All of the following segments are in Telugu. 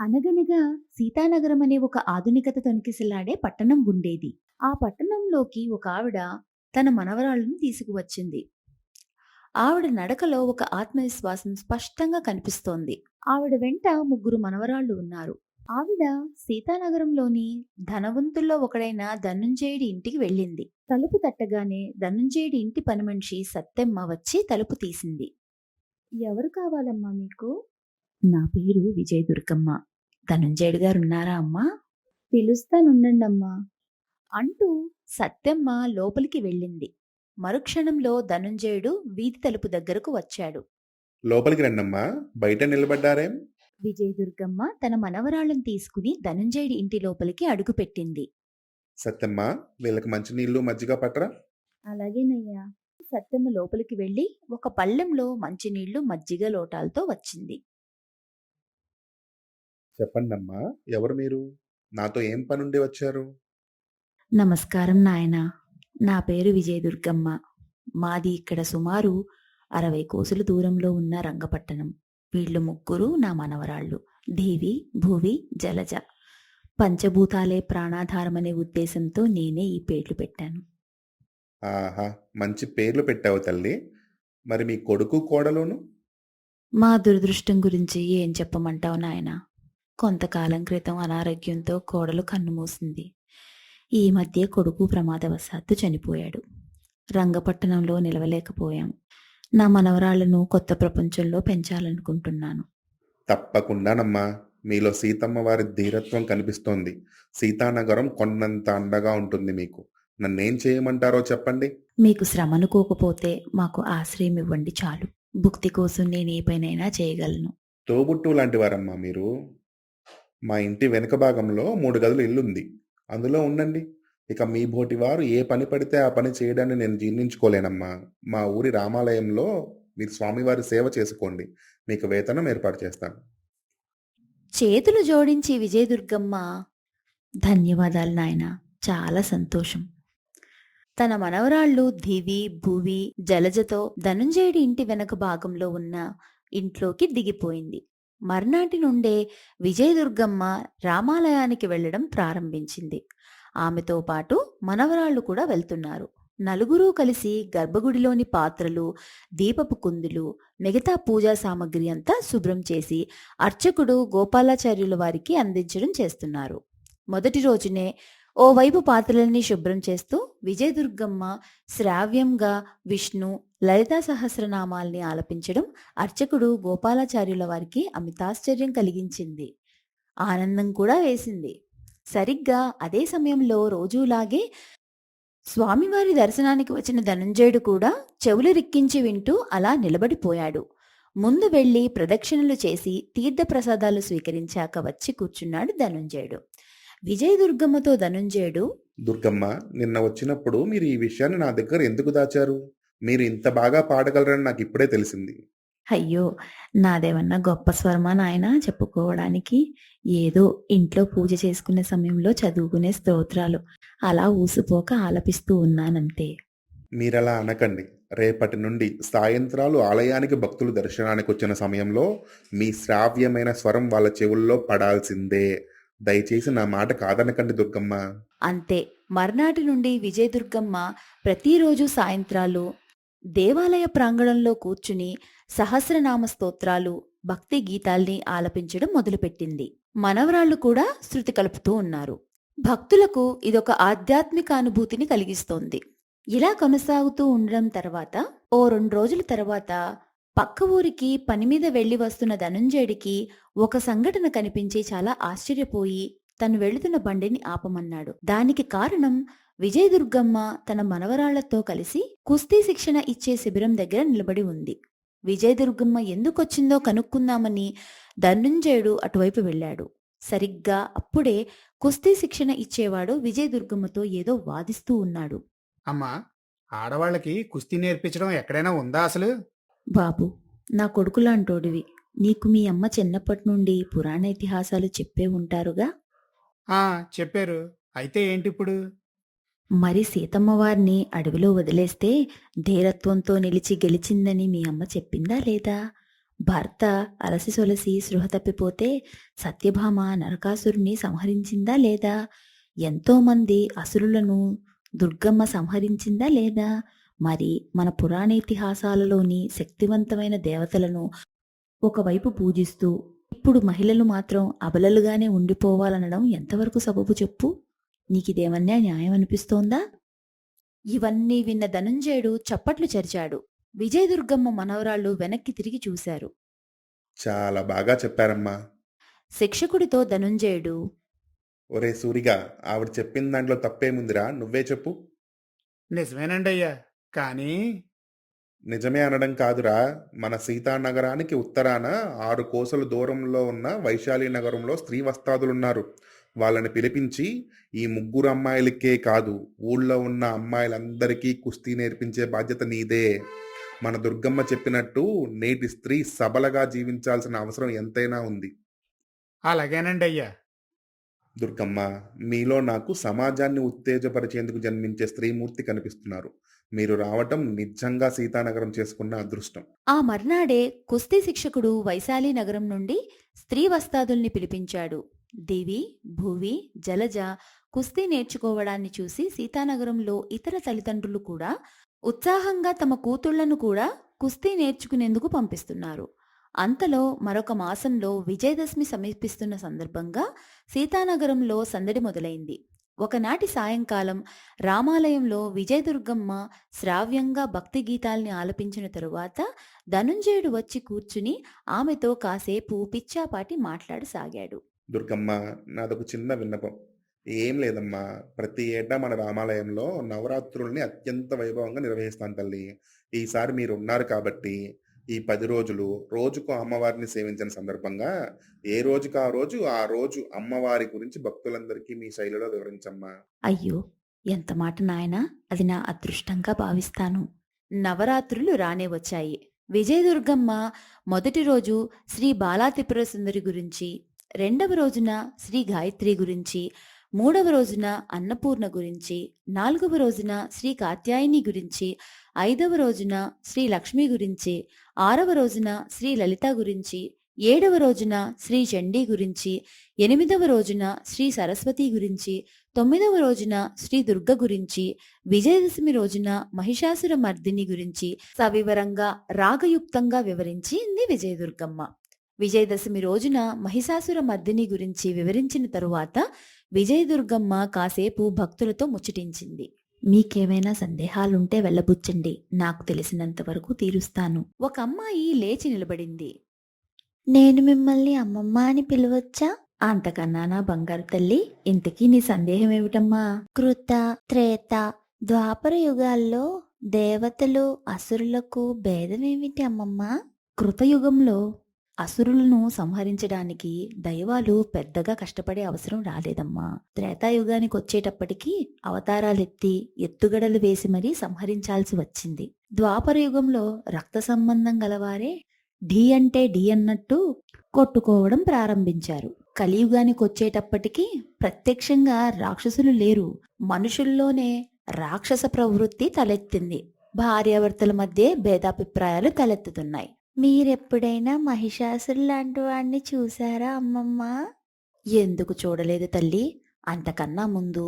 అనగనగా సీతానగరం అనే ఒక ఆధునికత తొణికిసలాడే పట్టణం ఉండేది. ఆ పట్టణంలోకి ఒక ఆవిడ తన మనవరాళ్ళను తీసుకువచ్చింది. ఆవిడ నడకలో ఒక ఆత్మవిశ్వాసం స్పష్టంగా కనిపిస్తోంది. ఆవిడ వెంట ముగ్గురు మనవరాళ్ళు ఉన్నారు. ఆవిడ సీతానగరంలోని ధనవంతుల్లో ఒకడైన ధనుంజయుడి ఇంటికి వెళ్ళింది. తలుపు తట్టగానే ధనుంజయుడి ఇంటి పనిమనిషి సత్తెమ్మ వచ్చి తలుపు తీసింది. ఎవరు కావాలమ్మా మీకు? నా పేరు విజయదుర్గమ్మ. ధనుంజయుడు గారున్నారా అమ్మా? పిలుస్తానుండండమ్మా అంటూ సత్తెమ్మ లోపలికి వెళ్ళింది. మరుక్షణంలో ధనుంజయుడు వీధి తలుపు దగ్గరకు వచ్చాడు. లోపలికి రండమ్మా. బయట నిలబడ్డారేం? విజయదుర్గమ్మ తన మనవరాళ్ళను తీసుకుని ధనుంజయుడి ఇంటి లోపలికి అడుగుపెట్టింది. సత్యమ్మ, వీళ్ళకి మంచినీళ్ళు మజ్జిగ పట్టరా? అలాగేనయ్యా. సత్తెమ్మ లోపలికి వెళ్ళి ఒక పళ్ళెంలో మంచినీళ్లు మజ్జిగ లోటాలతో వచ్చింది. చెప్పండమ్మా, ఎవరు మీరు? నాతో ఏం పనుండి వచ్చారు? నమస్కారం నాయనా. నా పేరు విజయదుర్గమ్మ. మాది ఇక్కడ సుమారు 60 కోసుల దూరంలో ఉన్న రంగపట్టణం. వీళ్ళు ముగ్గురు నా మనవరాళ్ళు. దేవి, భువి, జలజ. పంచభూతాలే ప్రాణాధారమనే ఉద్దేశంతో నేనే ఈ పేర్లు పెట్టాను. ఆహా, మంచి పేర్లు పెట్టావు తల్లి. మరి మీ కొడుకు కోడలును? మా దురదృష్టం గురించి ఏం చెప్పమంటావు నాయనా? కొంతకాలం క్రితం అనారోగ్యంతో కోడలు కన్నుమూసింది. ఈ మధ్య కొడుకు ప్రమాదవశాత్తు చనిపోయాడు. రంగపట్టణంలో నిలవలేకపోయాం. నా మనవరాళ్లను కొత్త ప్రపంచంలో పెంచాలనుకుంటున్నాను. తప్పకుండానమ్మా. మీలో సీతమ్మ వారి ధీరత్వం కనిపిస్తోంది. సీతానగరం కొండంత అండగా ఉంటుంది మీకు. నన్నేం చేయమంటారో చెప్పండి. మీకు శ్రమ అనుకోకపోతే మాకు ఆశ్రయం ఇవ్వండి చాలు. భుక్తి కోసం నేను ఏ పనైనా చేయగలను. తోబుట్టు లాంటి వారమ్మా మీరు. మా ఇంటి వెనుక భాగంలో 3 గదుల ఇల్లుంది. అందులో ఉండండి. ఇక మీ బోటి వారు ఏ పని పడితే ఆ పని చేయడాన్ని నేను జీర్ణించుకోలేనమ్మా. మా ఊరి రామాలయంలో మీరు స్వామివారి సేవ చేసుకోండి. మీకు వేతనం ఏర్పాటు చేస్తాను. చేతులు జోడించి విజయదుర్గమ్మ, ధన్యవాదాలు నాయనా, చాలా సంతోషం. తన మనవరాళ్ళు దివి, భువి, జలజతో ధనుంజయుడి ఇంటి వెనక భాగంలో ఉన్న ఇంట్లోకి దిగిపోయింది. మర్నాటి నుండే విజయదుర్గమ్మ రామాలయానికి వెళ్లడం ప్రారంభించింది. ఆమెతో పాటు మనవరాళ్ళు కూడా వెళ్తున్నారు. నలుగురూ కలిసి గర్భగుడిలోని పాత్రలు, దీపపు కుందులు, మిగతా పూజా సామగ్రి అంతా శుభ్రం చేసి అర్చకుడు గోపాలాచార్యుల వారికి అందించడం చేస్తున్నారు. మొదటి రోజునే ఓవైపు పాత్రలన్నీ శుభ్రం చేస్తూ విజయదుర్గమ్మ శ్రావ్యంగా విష్ణు, లలితా సహస్రనామాల్ని ఆలపించడం అర్చకుడు గోపాలాచార్యుల వారికి అమితాశ్చర్యం కలిగించింది. ఆనందం కూడా వేసింది. సరిగ్గా అదే సమయంలో రోజులాగే స్వామివారి దర్శనానికి వచ్చిన ధనుంజయుడు కూడా చెవులు రిక్కించి వింటూ అలా నిలబడిపోయాడు. ముందు వెళ్లి ప్రదక్షిణలు చేసి తీర్థప్రసాదాలు స్వీకరించాక వచ్చి కూర్చున్నాడు ధనుంజయుడు. విజయదుర్గమ్మతో ధనుంజయుడు, దుర్గమ్మ, నిన్న వచ్చినప్పుడు మీరు ఈ విషయాన్ని నా దగ్గర ఎందుకు దాచారు? మీరు ఇంత బాగా పాడగలరని నాకు ఇప్పుడే తెలిసింది. అయ్యో, నాదేమన్నా గొప్ప స్వరమా నాయనా చెప్పుకోవడానికి? ఏదో ఇంట్లో పూజ చేసుకునే సమయంలో చదువుకునే స్తోత్రాలు అలా ఊసిపోక ఆలపిస్తూ ఉన్నానంతే. మీరలా అనకండి. రేపటి నుండి సాయంత్రాలు ఆలయానికి భక్తులు దర్శనానికి వచ్చిన సమయంలో మీ శ్రావ్యమైన స్వరం వాళ్ళ చెవుల్లో పడాల్సిందే. దయచేసి నా మాట కాదనకండి దుర్గమ్మ. అంతే. మర్నాటి నుండి విజయదుర్గమ్మ ప్రతిరోజు సాయంత్రాలు దేవాలయ ప్రాంగణంలో కూర్చుని సహస్రనామ స్తోత్రాలు, భక్తి గీతాల్ని ఆలపించడం మొదలుపెట్టింది. మనవరాళ్లు కూడా శృతి కలుపుతూ ఉన్నారు. భక్తులకు ఇదొక ఆధ్యాత్మిక అనుభూతిని కలిగిస్తోంది. ఇలా కొనసాగుతూ ఉండడం తర్వాత ఓ 2 రోజుల తర్వాత పక్క ఊరికి పని మీద వెళ్లి వస్తున్న ధనుంజయుడికి ఒక సంఘటన కనిపించి చాలా ఆశ్చర్యపోయి తను వెళుతున్న బండిని ఆపమన్నాడు. దానికి కారణం విజయదుర్గమ్మ తన మనవరాళ్లతో కలిసి కుస్తీ శిక్షణ ఇచ్చే శిబిరం దగ్గర నిలబడి ఉంది. విజయదుర్గమ్మ ఎందుకొచ్చిందో కనుక్కుందామని ధనుంజయుడు అటువైపు వెళ్ళాడు. సరిగ్గా అప్పుడే కుస్తీ శిక్షణ ఇచ్చేవాడు విజయదుర్గమ్మతో ఏదో వాదిస్తూ ఉన్నాడు. అమ్మా, ఆడవాళ్ళకి కుస్తీ నేర్పించడం ఎక్కడైనా ఉందా అసలు? బాబు, నా కొడుకులాంటోడివి. నీకు మీ అమ్మ చిన్నప్పటి నుండి పురాణ ఇతిహాసాలు చెప్పే ఉంటారుగా. ఆ, చెప్పారు. అయితే ఏంటిప్పుడు? మరి సీతమ్మ వారిని అడవిలో వదిలేస్తే ధీరత్వంతో నిలిచి గెలిచిందని మీ అమ్మ చెప్పిందా లేదా? భర్త అలసి సొలసి స్పృహ తప్పిపోతే సత్యభామ నరకాసురుని సంహరించిందా లేదా? ఎంతోమంది అసురులను దుర్గమ్మ సంహరించిందా లేదా? మరి మన పురాణ ఇతిహాసాలలోని శక్తివంతమైన దేవతలను ఒకవైపు పూజిస్తూ ఇప్పుడు మహిళలు మాత్రం అబలలుగానే ఉండిపోవాలనడం ఎంతవరకు సబబు చెప్పు? నీకిదేమన్నా న్యాయం అనిపిస్తోందా? ఇవన్నీ విన్న ధనుంజయుడు చప్పట్లు చరిచాడు. విజయదుర్గమ్మ మనవరాళ్ళు వెనక్కి తిరిగి చూశారు. చాలా బాగా చెప్పారమ్మా. శిక్షకుడితో ధనుంజయుడు, ఒరే సూరిగా, ఆవిడ చెప్పిన దాంట్లో తప్పేముందిరా, నువ్వే చెప్పు. నిజమేనండి అయ్యా. కానీ నిజమే అనడం కాదురా, మన సీతానగరానికి ఉత్తరాన 6 కోసల దూరంలో ఉన్న వైశాలి నగరంలో స్త్రీ వస్తాదులున్నారు. వాళ్ళని పిలిపించి ఈ 3 అమ్మాయిలకే కాదు, ఊళ్ళో ఉన్న అమ్మాయిలందరికీ కుస్తీ నేర్పించే బాధ్యత నీదే. మన దుర్గమ్మ చెప్పినట్టు నేటి స్త్రీ సబలగా జీవించాల్సిన అవసరం ఎంతైనా ఉంది. అలాగేనండి అయ్యా. దుర్గమ్మ, మీలో నాకు సమాజాన్ని ఉత్తేజపరిచేందుకు జన్మించే స్త్రీమూర్తి కనిపిస్తున్నారు. మీరు రావటం నిజంగా సీతానగరం చేసుకున్న అదృష్టం. ఆ మర్నాడే కుస్తీ శిక్షకుడు వైశాలి నగరం నుండి స్త్రీ వస్తాదుల్ని పిలిపించాడు. దేవి, భూవి, జలజ కుస్తీ నేర్చుకోవడాన్ని చూసి సీతానగరంలో ఇతర తల్లిదండ్రులు కూడా ఉత్సాహంగా తమ కూతుళ్లను కూడా కుస్తీ నేర్చుకునేందుకు పంపిస్తున్నారు. అంతలో మరొక మాసంలో విజయదశమి సమీపిస్తున్న సందర్భంగా సీతానగరంలో సందడి మొదలైంది. ఒకనాటి సాయంకాలం రామాలయంలో విజయదుర్గమ్మ శ్రావ్యంగా భక్తి గీతాల్ని ఆలపించిన తరువాత ధనుంజయుడు వచ్చి కూర్చుని ఆమెతో కాసేపు పిచ్చాపాటి మాట్లాడసాగాడు. దుర్గమ్మ, నాదొక చిన్న విన్నపం. ఏం లేదమ్మా, ప్రతి ఏటా మన రామాలయంలో నవరాత్రుల్ని అత్యంత వైభవంగా నిర్వహిస్తాను తల్లి. ఈసారి మీరు ఉన్నారు కాబట్టి ఈ 10 రోజులు రోజుకు అమ్మవారిని సేవించిన సందర్భంగా ఏ రోజుకు ఆ రోజు అమ్మవారి గురించి భక్తులందరికీ మీ శైలిలో వివరించమ్మా. అయ్యో, ఎంత మాట నాయనా, అది నా అదృష్టంగా భావిస్తాను. నవరాత్రులు రానే వచ్చాయి. విజయదుర్గమ్మ మొదటి రోజు శ్రీ బాలాత్రిపుర సుందరి గురించి, రెండవ రోజున శ్రీ గాయత్రి గురించి, మూడవ రోజున అన్నపూర్ణ గురించి, నాలుగవ రోజున శ్రీ కాత్యాయని గురించి, ఐదవ రోజున శ్రీ లక్ష్మి గురించి, ఆరవ రోజున శ్రీ లలిత గురించి, ఏడవ రోజున శ్రీ చండీ గురించి, ఎనిమిదవ రోజున శ్రీ సరస్వతి గురించి, తొమ్మిదవ రోజున శ్రీ దుర్గ గురించి, విజయదశమి రోజున మహిషాసుర మర్దిని గురించి సవివరంగా రాగయుక్తంగా వివరించింది విజయదుర్గమ్మ. విజయదశమి రోజున మహిషాసుర మర్దిని గురించి వివరించిన తరువాత విజయదుర్గమ్మ కాసేపు భక్తులతో ముచ్చటించింది. మీకేమైనా సందేహాలుంటే వెళ్ళబుచ్చండి, నాకు తెలిసినంత వరకు తీరుస్తాను. ఒక అమ్మాయి లేచి నిలబడింది. నేను మిమ్మల్ని అమ్మమ్మ అని పిలవచ్చా? అంతకన్నా నా బంగారు తల్లి, ఇంతకీ నీ సందేహం ఏమిటమ్మా? కృత, త్రేత, ద్వాపర యుగాల్లో దేవతలు అసురులకు భేదమేమిటి అమ్మమ్మ? కృతయుగంలో అసురులను సంహరించడానికి దైవాలు పెద్దగా కష్టపడే అవసరం రాలేదమ్మా. త్రేతాయుగానికి వచ్చేటప్పటికి అవతారాలెత్తి ఎత్తుగడలు వేసి మరీ సంహరించాల్సి వచ్చింది. ద్వాపర యుగంలో రక్త సంబంధం గలవారే ఢీ అంటే ఢీ అన్నట్టు కొట్టుకోవడం ప్రారంభించారు. కలియుగానికి వచ్చేటప్పటికి ప్రత్యక్షంగా రాక్షసులు లేరు, మనుషుల్లోనే రాక్షస ప్రవృత్తి తలెత్తింది. భార్యాభర్తల మధ్య భేదాభిప్రాయాలు తలెత్తుతున్నాయి. మీరెప్పుడైనా మహిషాసురు లాంటి వాడిని చూశారా అమ్మమ్మ? ఎందుకు చూడలేదు తల్లి? అంతకన్నా ముందు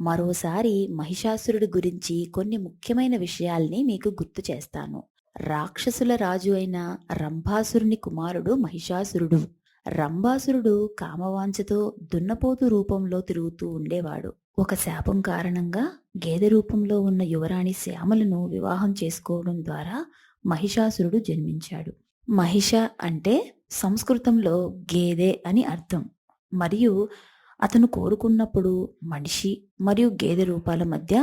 మరోసారి మహిషాసురుడి గురించి కొన్ని ముఖ్యమైన విషయాల్ని మీకు గుర్తు చేస్తాను. రాక్షసుల రాజు అయిన రంభాసురుని కుమారుడు మహిషాసురుడు. రంభాసురుడు కామవాంఛతో దున్నపోతు రూపంలో తిరుగుతూ ఉండేవాడు. ఒక శాపం కారణంగా గేదె రూపంలో ఉన్న యువరాణి శ్యామలను వివాహం చేసుకోవడం ద్వారా మహిషాసురుడు జన్మించాడు. మహిష అంటే సంస్కృతంలో గేదె అని అర్థం. మరియు అతను కోరుకున్నప్పుడు మనిషి మరియు గేదె రూపాల మధ్య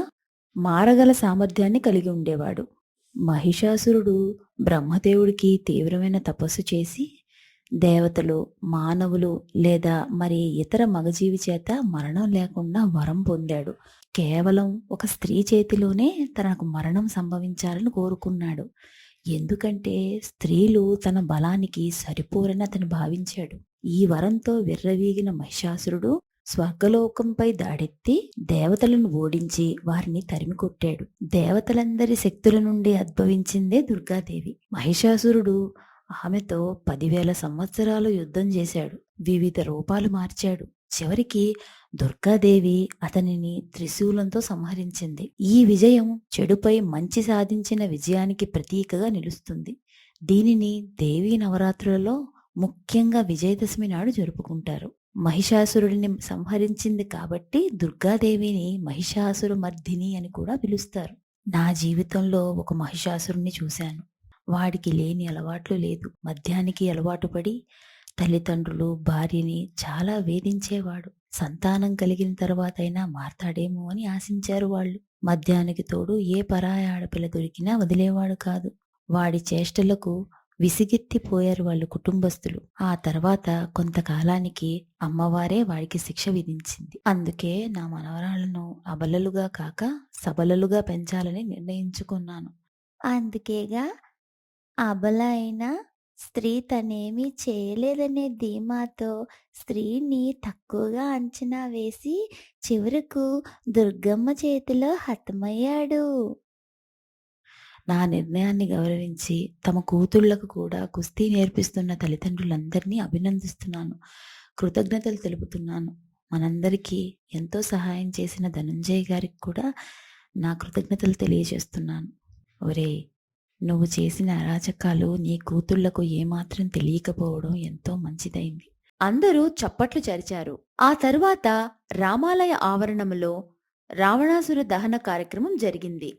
మారగల సామర్థ్యాన్ని కలిగి ఉండేవాడు. మహిషాసురుడు బ్రహ్మదేవుడికి తీవ్రమైన తపస్సు చేసి దేవతలు, మానవులు లేదా మరి ఇతర మగజీవి చేత మరణం లేకుండా వరం పొందాడు. కేవలం ఒక స్త్రీ చేతిలోనే తనకు మరణం సంభవించాలని కోరుకున్నాడు. ఎందుకంటే స్త్రీలు తన బలానికి సరిపోరని అతను భావించాడు. ఈ వరంతో విర్రవీగిన మహిషాసురుడు స్వర్గలోకంపై దాడెత్తి దేవతలను ఓడించి వారిని తరిమి కొట్టాడు. దేవతలందరి శక్తుల నుండి ఉద్భవించిందే దుర్గాదేవి. మహిషాసురుడు ఆమెతో 10,000 సంవత్సరాలు యుద్ధం చేశాడు. వివిధ రూపాలు మార్చాడు. చివరికి దుర్గాదేవి అతనిని త్రిశూలంతో సంహరించింది. ఈ విజయం చెడుపై మంచి సాధించిన విజయానికి ప్రతీకగా నిలుస్తుంది. దీనిని దేవీ నవరాత్రులలో ముఖ్యంగా విజయదశమి నాడు జరుపుకుంటారు. మహిషాసురుడిని సంహరించింది కాబట్టి దుర్గాదేవిని మహిషాసుర మర్దిని అని కూడా పిలుస్తారు. నా జీవితంలో ఒక మహిషాసురుణ్ణి చూశాను. వాడికి లేని అలవాట్లు లేదు. మద్యానికి అలవాటు పడి తల్లిదండ్రులు, భార్యని చాలా వేధించేవాడు. సంతానం కలిగిన తర్వాతైనా మారతాడేమో అని ఆశించారు వాళ్ళు. మద్యానికి తోడు ఏ పరాయి ఆడపిల్ల దొరికినా వదిలేవాడు కాదు. వాడి చేష్టలకు విసిగెత్తిపోయారు వాళ్ళు కుటుంబస్తులు. ఆ తర్వాత కొంతకాలానికి అమ్మవారే వాడికి శిక్ష విధించింది. అందుకే నా మనవరాళ్లను అబలలుగా కాక సబలలుగా పెంచాలని నిర్ణయించుకున్నాను. అందుకేగా అబల అయిన స్త్రీ తనేమీ చేయలేదనే ధీమాతో స్త్రీని తక్కువగా అంచనా వేసి చివరకు దుర్గమ్మ చేతిలో హతమయ్యాడు. నా నిర్ణయాన్ని గౌరవించి తమ కూతుళ్లకు కూడా కుస్తీ నేర్పిస్తున్న తల్లిదండ్రులందరినీ అభినందిస్తున్నాను. కృతజ్ఞతలు తెలుపుతున్నాను. మనందరికీ ఎంతో సహాయం చేసిన ధనంజయ్ గారికి కూడా నా కృతజ్ఞతలు తెలియజేస్తున్నాను. ఒరేయ్, నువ్వు చేసిన అరాచకాలు నీ కూతుళ్లకు ఏమాత్రం తెలియకపోవడం ఎంతో మంచిదైంది. అందరూ చప్పట్లు చరిచారు. ఆ తరువాత రామాలయ ఆవరణములో రావణాసుర దహన కార్యక్రమం జరిగింది.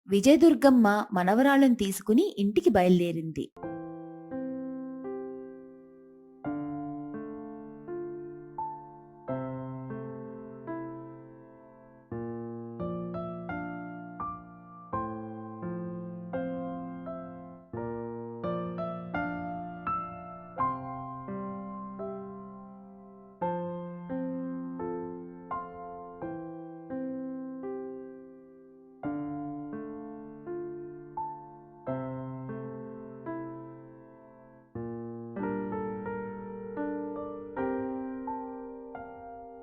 విజయదుర్గమ్మ మనవరాళ్ళను తీసుకుని ఇంటికి బయలుదేరింది.